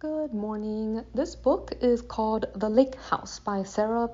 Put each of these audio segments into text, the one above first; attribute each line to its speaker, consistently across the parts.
Speaker 1: Good morning. This book is called The Lake House by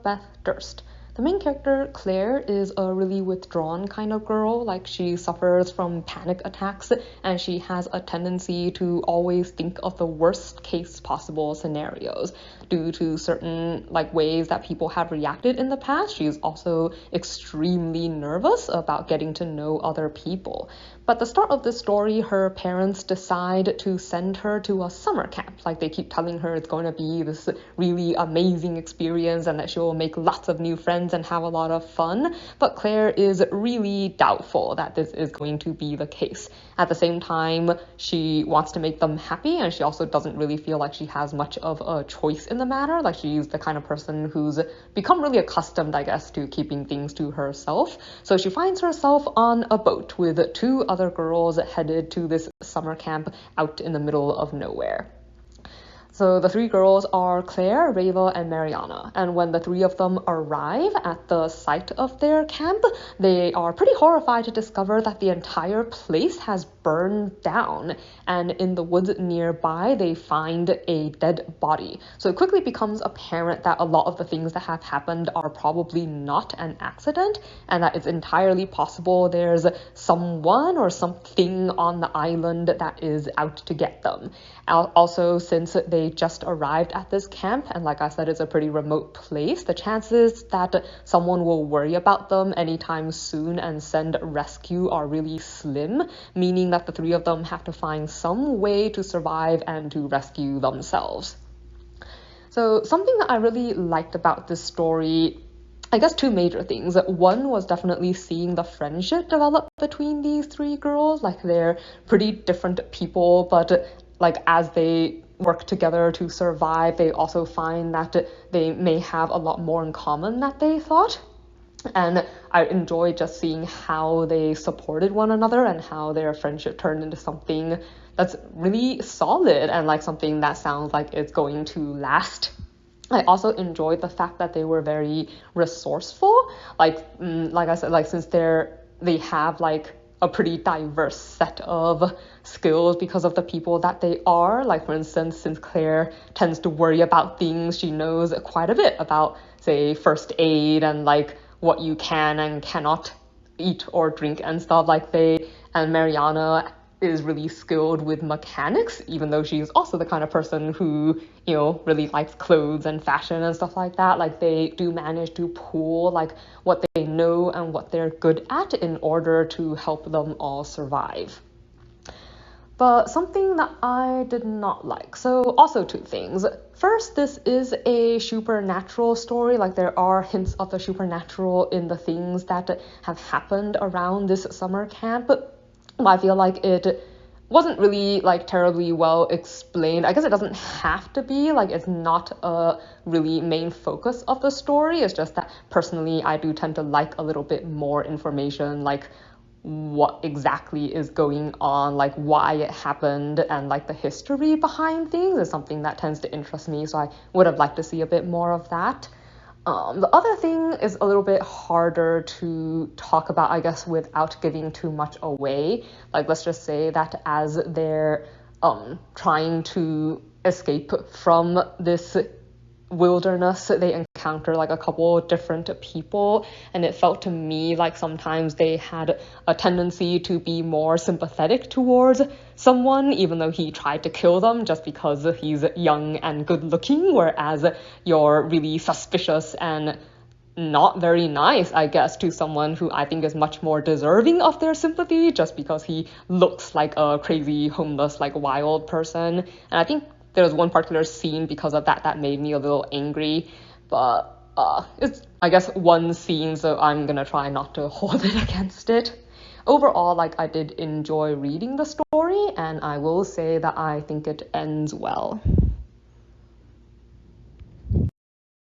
Speaker 1: Beth Durst. The main character, Claire, is a really withdrawn kind of girl. Like, she suffers from panic attacks and she has a tendency to always think of the worst case possible scenarios. Due to certain ways that people have reacted in the past, she's also extremely nervous about getting to know other people. But at the start of this story, her parents decide to send her to a summer camp. They keep telling her it's going to be this really amazing experience and that she will make lots of new friends and have a lot of fun. But Claire is really doubtful that this is going to be the case. At the same time, she wants to make them happy, and she also doesn't really feel like she has much of a choice in the matter. She's the kind of person who's become really accustomed, I guess, to keeping things to herself. So she finds herself on a boat with two other girls headed to this summer camp out in the middle of nowhere. So the three girls are Claire, Reva, and Mariana. And when the three of them arrive at the site of their camp, they are pretty horrified to discover that the entire place has burned down. And in the woods nearby, they find a dead body. So it quickly becomes apparent that a lot of the things that have happened are probably not an accident, and that it's entirely possible there's someone or something on the island that is out to get them. Also, since they just arrived at this camp, and like I said, it's a pretty remote place, the chances that someone will worry about them anytime soon and send rescue are really slim, meaning that the three of them have to find some way to survive and to rescue themselves. So something that I really liked about this story, I guess two major things. One was definitely seeing the friendship develop between these three girls. They're pretty different people, but as they work together to survive, they also find that they may have a lot more in common than they thought. And I enjoyed just seeing how they supported one another and how their friendship turned into something that's really solid and something that sounds like it's going to last. I also enjoyed the fact that they were very resourceful. Like I said, since they have a pretty diverse set of skills because of the people that they are. For instance, since Claire tends to worry about things, she knows quite a bit about, say, first aid and what you can and cannot eat or drink and stuff. And Mariana is really skilled with mechanics, even though she's also the kind of person who, really likes clothes and fashion and stuff like that. They do manage to pool what they know and what they're good at in order to help them all survive. But something that I did not like. So also two things. First, this is a supernatural story. There are hints of the supernatural in the things that have happened around this summer camp. I feel like it wasn't really terribly well explained. I guess it doesn't have to be. It's not a really main focus of the story. It's just that personally I do tend to like a little bit more information, what exactly is going on, why it happened, and the history behind things is something that tends to interest me. So I would have liked to see a bit more of that. The other thing is a little bit harder to talk about, I guess, without giving too much away. Let's just say that as they're trying to escape from this wilderness, they encounter a couple different people, and it felt to me sometimes they had a tendency to be more sympathetic towards someone, even though he tried to kill them just because he's young and good looking, whereas you're really suspicious and not very nice, I guess, to someone who I think is much more deserving of their sympathy just because he looks like a crazy, homeless, wild person. And I think there was one particular scene because of that made me a little angry, but it's, I guess, one scene, so I'm gonna try not to hold it against it. Overall, I did enjoy reading the story, and I will say that I think it ends well.